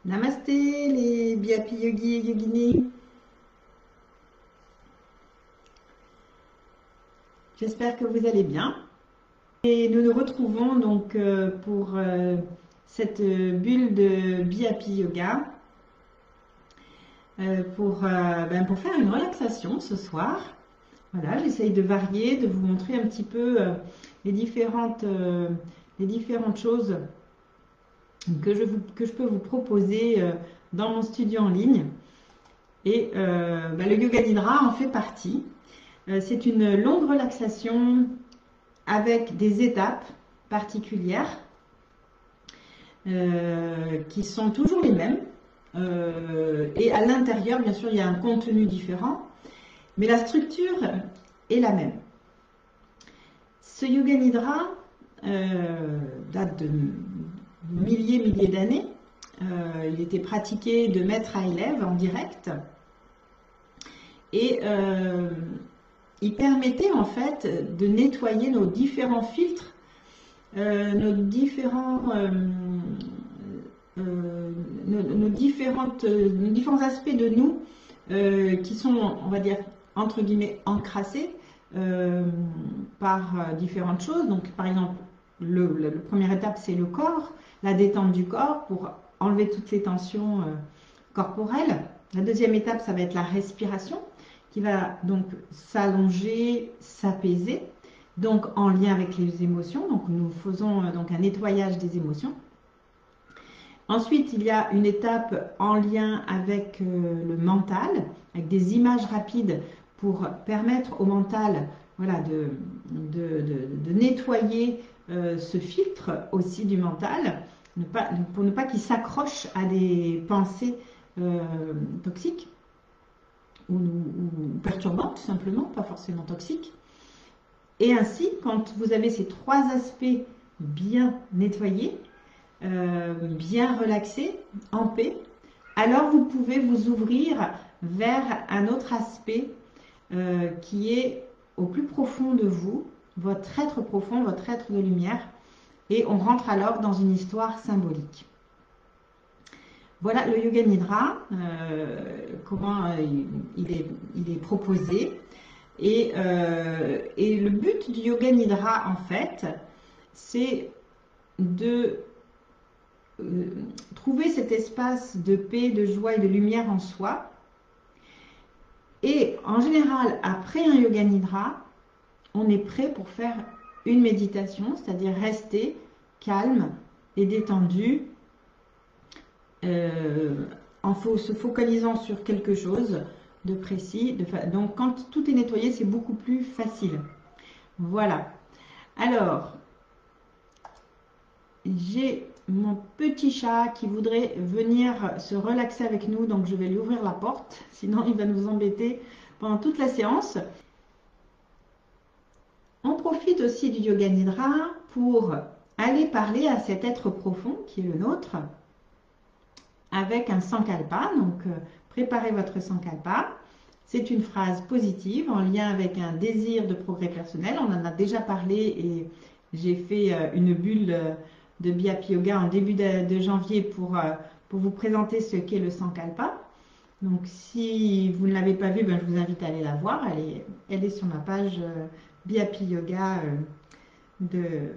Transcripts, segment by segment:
Namasté les Biapi Yogi et Yoginis. J'espère que vous allez bien. Et nous nous retrouvons donc pour cette bulle de Biapi Yoga pour faire une relaxation ce soir. Voilà, j'essaye de varier, de vous montrer un petit peu les différentes choses que je peux vous proposer dans mon studio en ligne. Et le Yoga Nidra en fait partie. C'est une longue relaxation avec des étapes particulières qui sont toujours les mêmes. Et à l'intérieur, bien sûr, il y a un contenu différent, mais la structure est la même. Ce Yoga Nidra date de milliers d'années. Il était pratiqué de maître à élève en direct. Et il permettait en fait de nettoyer nos différents filtres, nos différents aspects de nous qui sont, on va dire, entre guillemets, encrassés par différentes choses. Donc, par exemple, la première étape, c'est le corps, la détente du corps pour enlever toutes les tensions corporelles. La deuxième étape, ça va être la respiration, qui va donc s'allonger, s'apaiser, donc en lien avec les émotions. Donc nous faisons donc un nettoyage des émotions. Ensuite, il y a une étape en lien avec le mental, avec des images rapides pour permettre au mental, voilà, de nettoyer ce filtre aussi du mental, pour ne pas qu'il s'accroche à des pensées toxiques. Ou perturbantes, tout simplement, pas forcément toxiques. Et ainsi, quand vous avez ces trois aspects bien nettoyés, bien relaxés, en paix, alors vous pouvez vous ouvrir vers un autre aspect qui est au plus profond de vous, votre être profond, votre être de lumière, et on rentre alors dans une histoire symbolique. Voilà le Yoga Nidra, comment il est proposé. Et le but du Yoga Nidra, en fait, c'est de trouver cet espace de paix, de joie et de lumière en soi. Et en général, après un Yoga Nidra, on est prêt pour faire une méditation, c'est-à-dire rester calme et détendu, en se focalisant sur quelque chose de précis. Donc quand tout est nettoyé, c'est beaucoup plus facile. Voilà. Alors, j'ai mon petit chat qui voudrait venir se relaxer avec nous, donc je vais lui ouvrir la porte, sinon il va nous embêter pendant toute la séance. On profite aussi du Yoga Nidra pour aller parler à cet être profond qui est le nôtre, avec un Sankalpa. Donc préparez votre Sankalpa. C'est une phrase positive en lien avec un désir de progrès personnel. On en a déjà parlé et j'ai fait une bulle de Biapi Yoga en début de janvier pour vous présenter ce qu'est le Sankalpa. Donc si vous ne l'avez pas vu, je vous invite à aller la voir. Elle est sur ma page Biapi Yoga de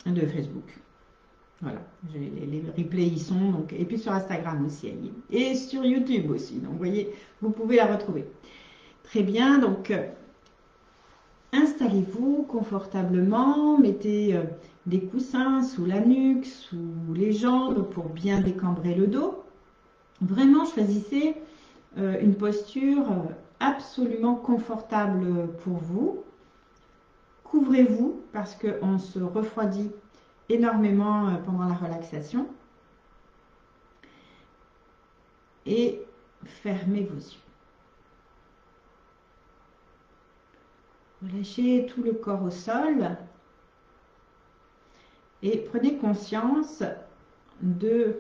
Facebook. Voilà, les replays y sont, donc, et puis sur Instagram aussi, et sur YouTube aussi, donc vous voyez, vous pouvez la retrouver. Très bien, donc installez-vous confortablement, mettez des coussins sous la nuque, sous les jambes pour bien décambrer le dos. Vraiment, choisissez une posture absolument confortable pour vous. Couvrez-vous parce qu'on se refroidit énormément pendant la relaxation. Et fermez vos yeux. Relâchez tout le corps au sol et prenez conscience de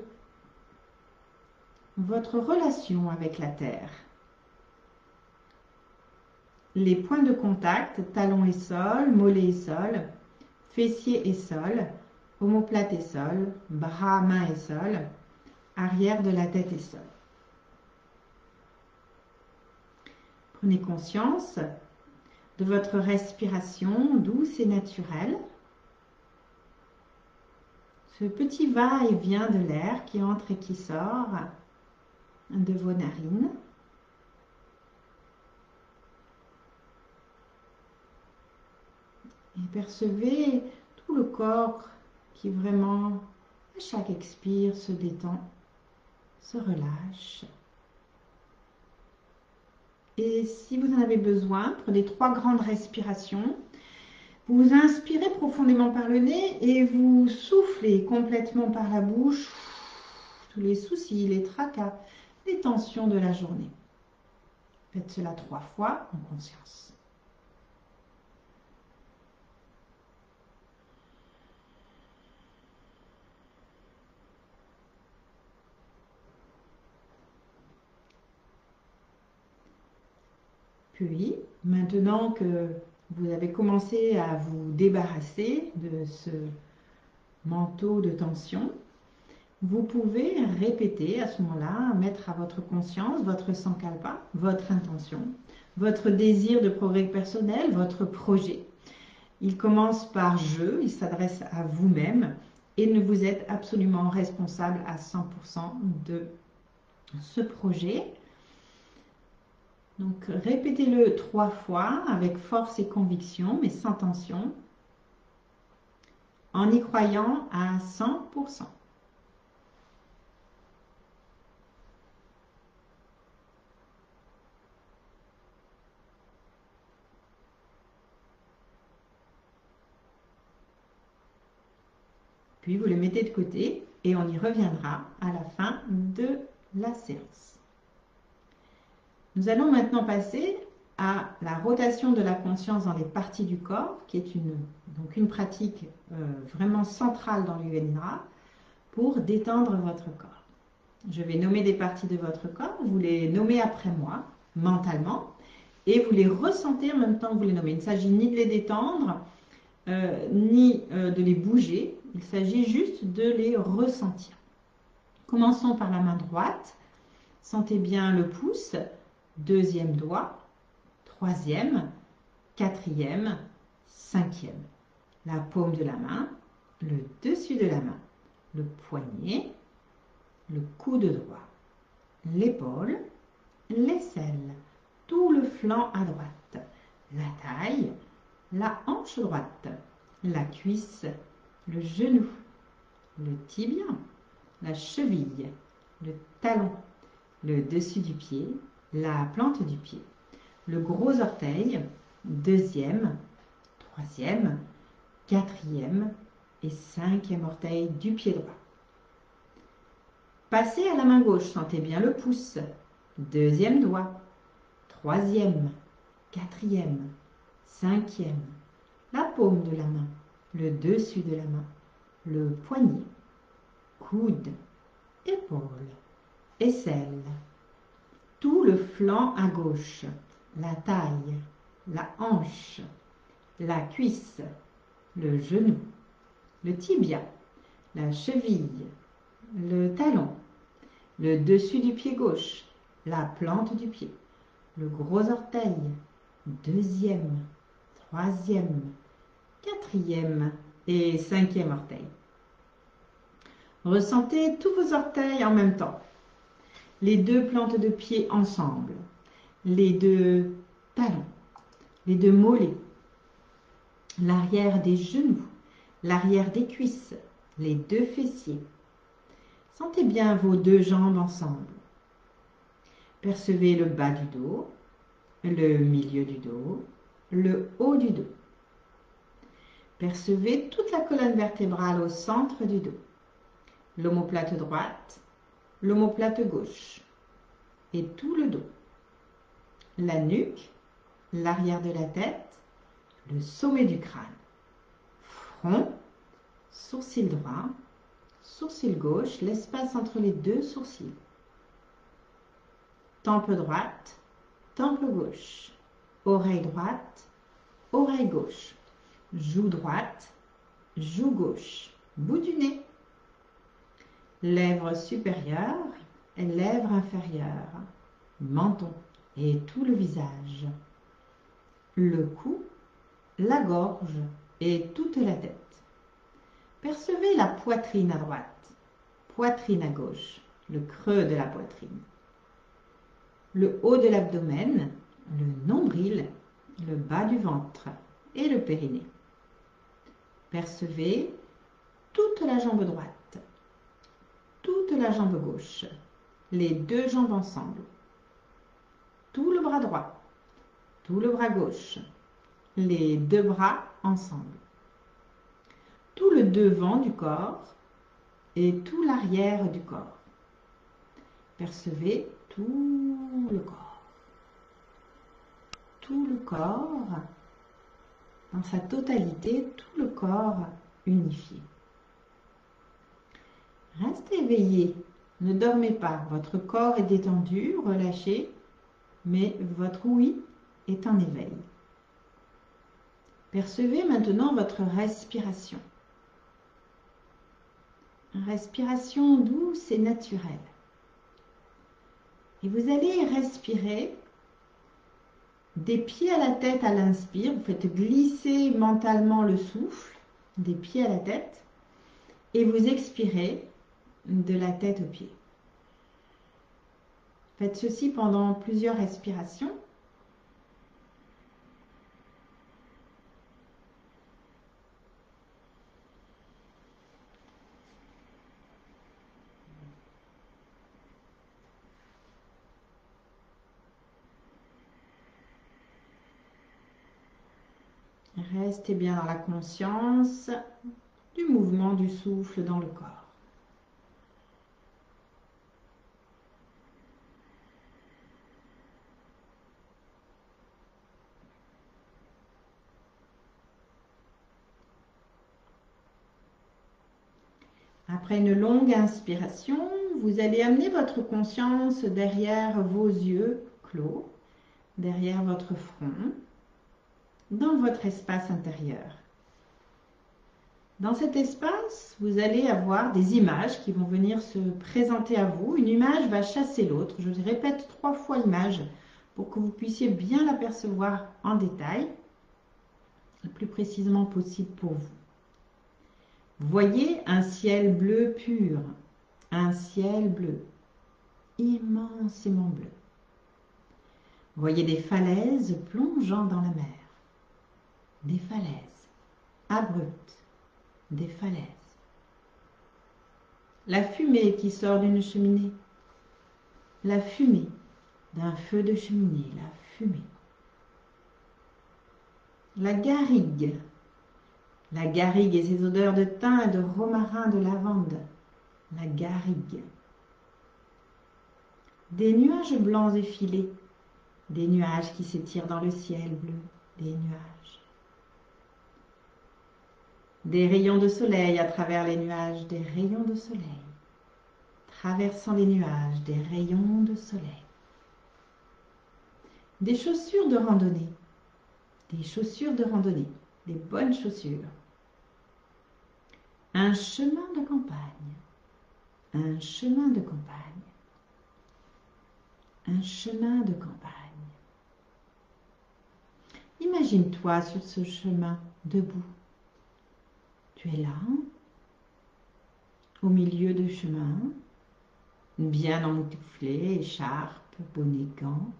votre relation avec la Terre. les points de contact, talon et sol, mollet et sol, fessier et sol, omoplate et sol, bras, main et sol, arrière de la tête et sol. Prenez conscience de votre respiration douce et naturelle. Ce petit va-et-vient de l'air qui entre et qui sort de vos narines. Et percevez tout le corps qui vraiment, à chaque expire, se détend, se relâche. Et si vous en avez besoin, prenez 3 grandes respirations. Vous inspirez profondément par le nez et vous soufflez complètement par la bouche tous les soucis, les tracas, les tensions de la journée. Faites cela 3 fois en conscience. Puis, maintenant que vous avez commencé à vous débarrasser de ce manteau de tension, vous pouvez répéter à ce moment-là, mettre à votre conscience votre sankalpa, votre intention, votre désir de progrès personnel, votre projet. Il commence par « je », il s'adresse à vous-même et ne vous êtes absolument responsable à 100% de ce projet. Donc, répétez-le 3 fois avec force et conviction, mais sans tension, en y croyant à 100%. Puis, vous le mettez de côté et on y reviendra à la fin de la séance. Nous allons maintenant passer à la rotation de la conscience dans les parties du corps, qui est une pratique vraiment centrale dans le Yoga Nidra, pour détendre votre corps. Je vais nommer des parties de votre corps, vous les nommez après moi, mentalement, et vous les ressentez en même temps que vous les nommez. Il ne s'agit ni de les détendre, ni de les bouger, il s'agit juste de les ressentir. Commençons par la main droite, sentez bien le pouce, 2e doigt, 3e, 4e, 5e. La paume de la main, le dessus de la main, le poignet, le coude droit, l'épaule, l'aisselle, tout le flanc à droite, la taille, la hanche droite, la cuisse, le genou, le tibia, la cheville, le talon, le dessus du pied, la plante du pied, le gros orteil, 2e, 3e, 4e et 5e orteil du pied droit. Passez à la main gauche, sentez bien le pouce, 2e doigt, 3e, 4e, 5e, la paume de la main, le dessus de la main, le poignet, coude, épaule, aisselle, tout le flanc à gauche, la taille, la hanche, la cuisse, le genou, le tibia, la cheville, le talon, le dessus du pied gauche, la plante du pied, le gros orteil, 2e, 3e, 4e et 5e orteil. Ressentez tous vos orteils en même temps. Les 2 plantes de pied ensemble, les 2 talons, les 2 mollets, l'arrière des genoux, l'arrière des cuisses, les 2 fessiers. Sentez bien vos 2 jambes ensemble. Percevez le bas du dos, le milieu du dos, le haut du dos. Percevez toute la colonne vertébrale au centre du dos. L'omoplate droite, l'omoplate gauche et tout le dos. La nuque, l'arrière de la tête, le sommet du crâne. Front, sourcil droit, sourcil gauche, l'espace entre les 2 sourcils. Tempe droite, tempe gauche. oreille droite, oreille gauche, joue droite, joue gauche, bout du nez, lèvres supérieures et lèvres inférieures, menton et tout le visage, le cou, la gorge et toute la tête. Percevez la poitrine à droite, poitrine à gauche, le creux de la poitrine, le haut de l'abdomen, le nombril, le bas du ventre et le périnée. Percevez toute la jambe droite, toute la jambe gauche, les deux jambes ensemble, tout le bras droit, tout le bras gauche, les deux bras ensemble, tout le devant du corps et tout l'arrière du corps. Percevez tout le corps. Tout le corps, dans sa totalité, tout le corps unifié. Restez éveillé, ne dormez pas. Votre corps est détendu, relâché, mais votre ouïe est en éveil. Percevez maintenant votre respiration. Une respiration douce et naturelle. Et vous allez respirer des pieds à la tête à l'inspire. Vous faites glisser mentalement le souffle des pieds à la tête et vous expirez de la tête aux pieds. Faites ceci pendant plusieurs respirations. Restez bien dans la conscience du mouvement du souffle dans le corps. Après une longue inspiration, vous allez amener votre conscience derrière vos yeux clos, derrière votre front, dans votre espace intérieur. Dans cet espace, vous allez avoir des images qui vont venir se présenter à vous. Une image va chasser l'autre. Je répète 3 fois l'image pour que vous puissiez bien l'apercevoir en détail, le plus précisément possible pour vous. Voyez un ciel bleu pur, un ciel bleu, immensément bleu. Voyez des falaises plongeant dans la mer, des falaises abruptes, des falaises. La fumée qui sort d'une cheminée, la fumée d'un feu de cheminée, la fumée. La garrigue et ses odeurs de thym, de romarin, de lavande, la garrigue. Des nuages blancs effilés, des nuages qui s'étirent dans le ciel bleu, des nuages. Des rayons de soleil à travers les nuages, des rayons de soleil. Traversant les nuages, des rayons de soleil. Des chaussures de randonnée, des bonnes chaussures. Un chemin de campagne, un chemin de campagne, un chemin de campagne. Imagine-toi sur ce chemin, debout. Tu es là, au milieu de chemin, bien emmitouflé, écharpe, bonnet, gants,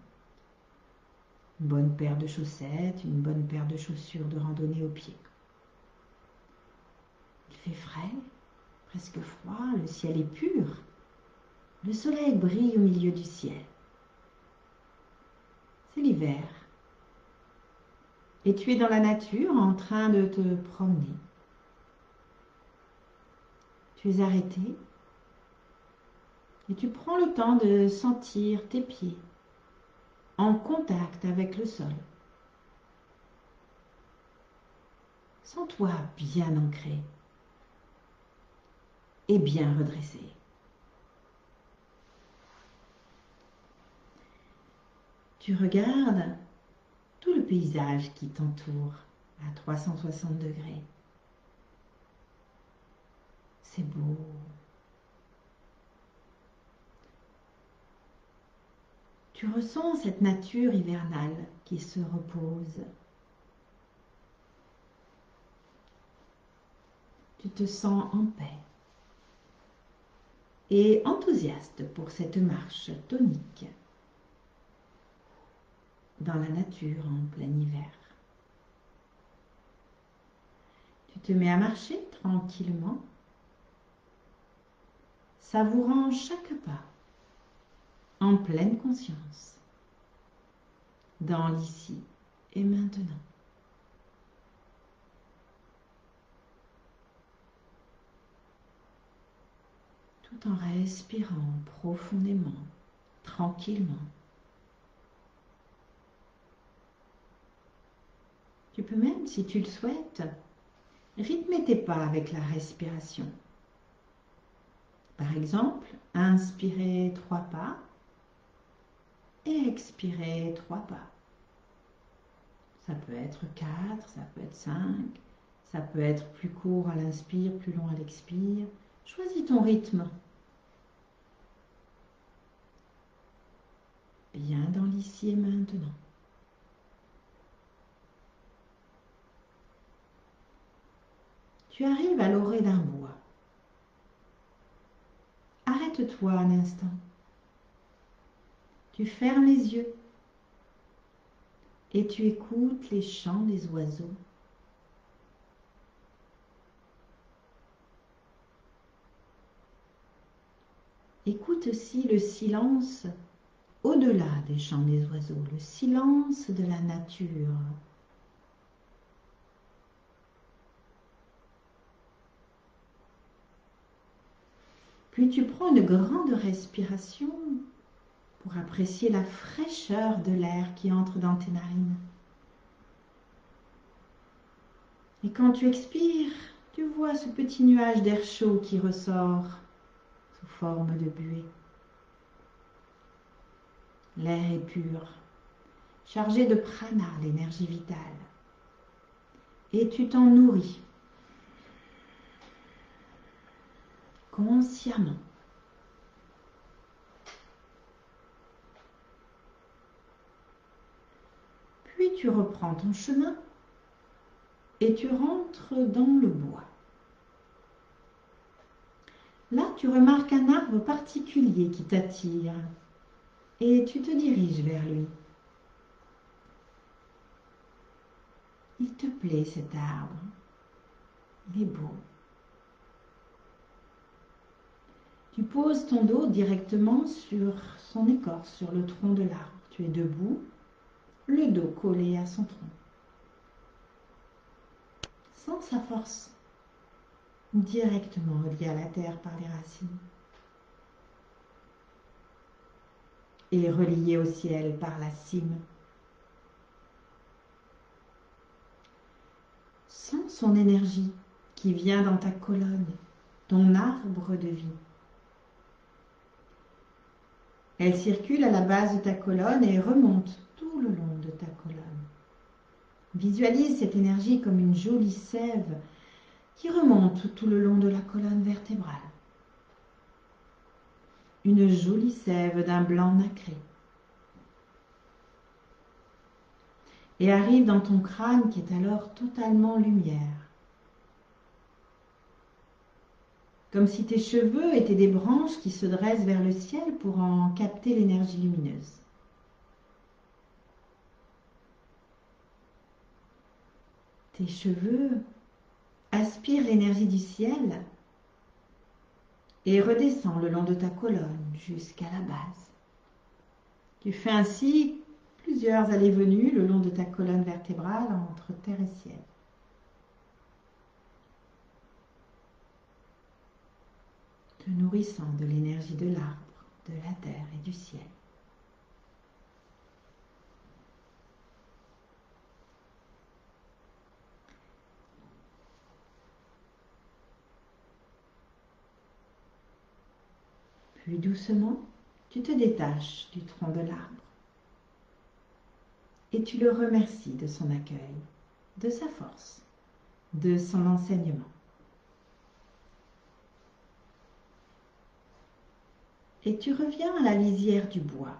une bonne paire de chaussettes, une bonne paire de chaussures de randonnée aux pieds. Il fait frais, presque froid, le ciel est pur. Le soleil brille au milieu du ciel. C'est l'hiver. Et tu es dans la nature en train de te promener. Tu es arrêté et tu prends le temps de sentir tes pieds en contact avec le sol. Sens-toi bien ancré et bien redressé. Tu regardes tout le paysage qui t'entoure à 360 degrés. C'est beau. Tu ressens cette nature hivernale qui se repose. Tu te sens en paix et enthousiaste pour cette marche tonique dans la nature en plein hiver. Tu te mets à marcher tranquillement, savourant chaque pas en pleine conscience, dans l'ici et maintenant. Tout en respirant profondément, tranquillement. Tu peux même, si tu le souhaites, rythmer tes pas avec la respiration. Par exemple, inspirer 3 pas et expirer 3 pas. Ça peut être 4, ça peut être 5, ça peut être plus court à l'inspire, plus long à l'expire. Choisis ton rythme. Bien dans l'ici et maintenant. Tu arrives à l'orée d'un bois. Arrête-toi un instant. Tu fermes les yeux et tu écoutes les chants des oiseaux. Écoute aussi le silence au-delà des chants des oiseaux, le silence de la nature. Puis tu prends une grande respiration pour apprécier la fraîcheur de l'air qui entre dans tes narines. Et quand tu expires, tu vois ce petit nuage d'air chaud qui ressort sous forme de buée. L'air est pur, chargé de prana, l'énergie vitale. Et tu t'en nourris consciemment. Puis tu reprends ton chemin et tu rentres dans le bois. Là, tu remarques un arbre particulier qui t'attire et tu te diriges vers lui. Il te plaît cet arbre, il est beau. Tu poses ton dos directement sur son écorce, sur le tronc de l'arbre. Tu es debout, le dos collé à son tronc. Sans sa force, directement relié à la terre par les racines. Et relié au ciel par la cime. Sens son énergie qui vient dans ta colonne, ton arbre de vie. Elle circule à la base de ta colonne et remonte tout le long de ta colonne. Visualise cette énergie comme une jolie sève qui remonte tout le long de la colonne vertébrale. Une jolie sève d'un blanc nacré. Et arrive dans ton crâne qui est alors totalement lumière. Comme si tes cheveux étaient des branches qui se dressent vers le ciel pour en capter l'énergie lumineuse. Tes cheveux aspirent l'énergie du ciel et redescend le long de ta colonne jusqu'à la base. Tu fais ainsi plusieurs allées-venues le long de ta colonne vertébrale entre terre et ciel. Te nourrissant de l'énergie de l'arbre, de la terre et du ciel. Puis doucement, tu te détaches du tronc de l'arbre Et tu le remercies de son accueil, de sa force, de son enseignement. Et tu reviens à la lisière du bois.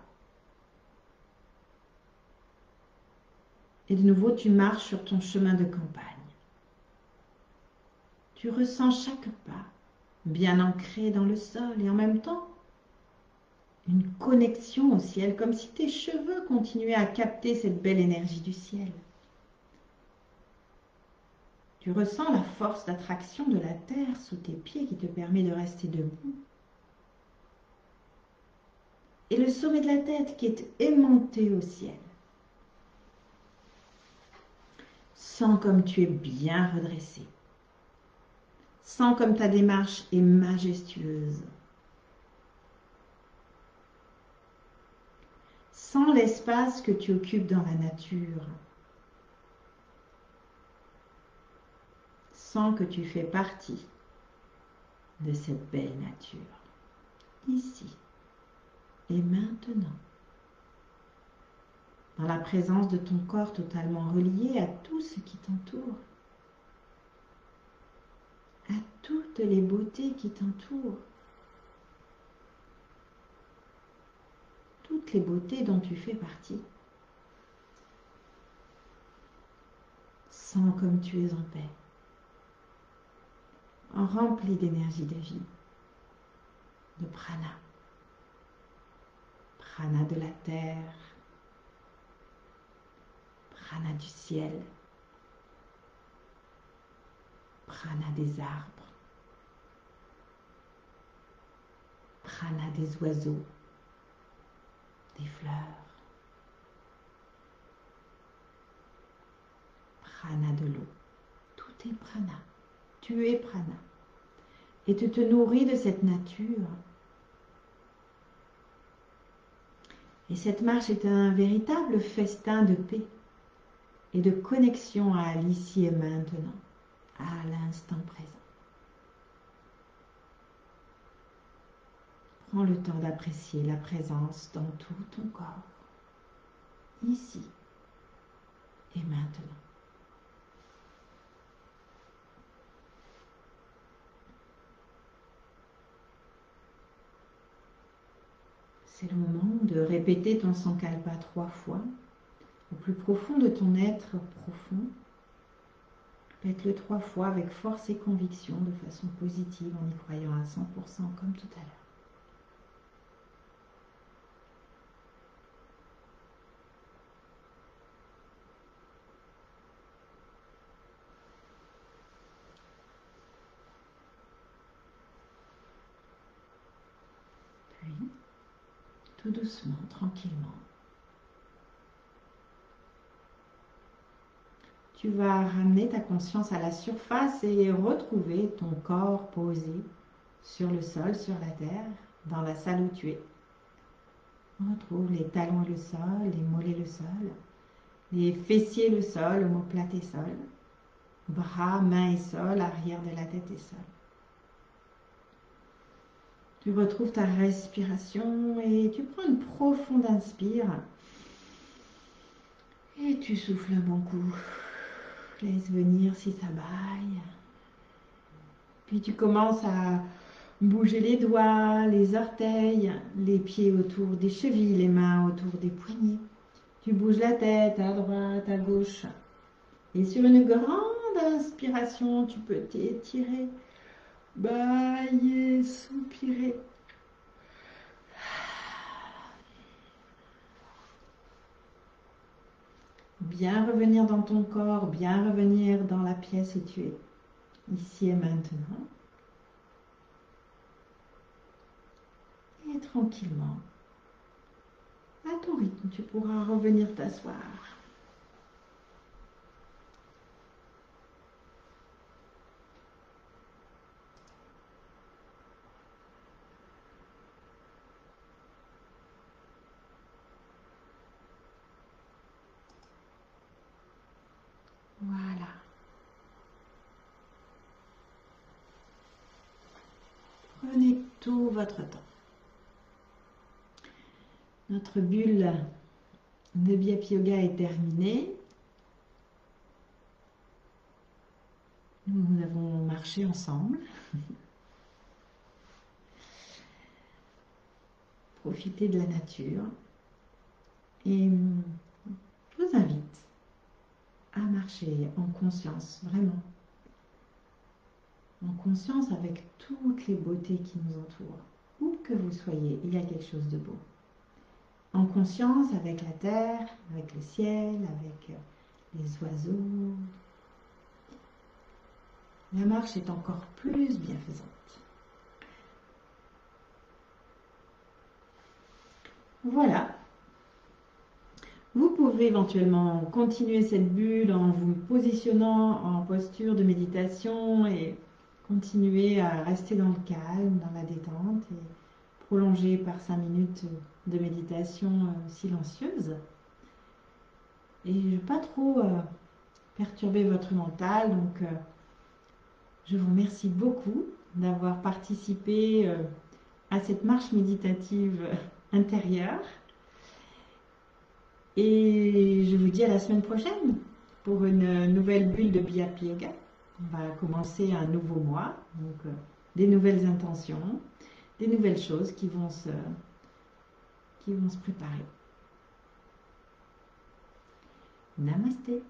Et de nouveau, tu marches sur ton chemin de campagne. Tu ressens chaque pas bien ancré dans le sol et en même temps, une connexion au ciel, comme si tes cheveux continuaient à capter cette belle énergie du ciel. Tu ressens la force d'attraction de la terre sous tes pieds qui te permet de rester debout. Et le sommet de la tête qui est aimanté au ciel. Sens comme tu es bien redressé. Sens comme ta démarche est majestueuse. Sens l'espace que tu occupes dans la nature. Sens que tu fais partie de cette belle nature, ici et maintenant, dans la présence de ton corps totalement relié à tout ce qui t'entoure, à toutes les beautés qui t'entourent, toutes les beautés dont tu fais partie. Sens comme tu es en paix, rempli d'énergie de vie, de prana. Prana de la terre, prana du ciel, prana des arbres, prana des oiseaux, des fleurs, prana de l'eau. Tout est prana. Tu es prana. Et tu te nourris de cette nature. Et cette marche est un véritable festin de paix et de connexion à l'ici et maintenant, à l'instant présent. Prends le temps d'apprécier la présence dans tout ton corps, ici et maintenant. C'est le moment de répéter ton Sankalpa 3 fois, au plus profond de ton être profond. Répète-le 3 fois avec force et conviction, de façon positive, en y croyant à 100% comme tout à l'heure. Puis, tout doucement, tranquillement, tu vas ramener ta conscience à la surface et retrouver ton corps posé sur le sol, sur la terre, dans la salle où tu es. On retrouve les talons le sol, les mollets le sol, les fessiers le sol, omoplate et sol, bras, mains et sol, arrière de la tête et sol. Tu retrouves ta respiration et tu prends une profonde inspire. Et tu souffles un bon coup. Laisse venir si ça baille. Puis tu commences à bouger les doigts, les orteils, les pieds autour des chevilles, les mains autour des poignets. Tu bouges la tête à droite, à gauche. Et sur une grande inspiration, tu peux t'étirer, bailler, soupirer. Bien revenir dans ton corps, bien revenir dans la pièce où tu es, ici et maintenant. Et tranquillement, à ton rythme, tu pourras revenir t'asseoir. Voilà. Prenez tout votre temps. Notre bulle de Biapi Yoga est terminé. Nous avons marché ensemble. Profiter de la nature. Et je vous invite à marcher en conscience, vraiment. En conscience avec toutes les beautés qui nous entourent. Où que vous soyez, il y a quelque chose de beau. En conscience avec la terre, avec le ciel, avec les oiseaux. La marche est encore plus bienfaisante. Voilà. Vous pouvez éventuellement continuer cette bulle en vous positionnant en posture de méditation et continuer à rester dans le calme, dans la détente et prolonger par 5 minutes de méditation silencieuse. Et je ne veux pas trop perturber votre mental, donc je vous remercie beaucoup d'avoir participé à cette marche méditative intérieure. Et je vous dis à la semaine prochaine pour une nouvelle bulle de Biapi Yoga. On va commencer un nouveau mois, donc des nouvelles intentions, des nouvelles choses qui vont se préparer. Namasté.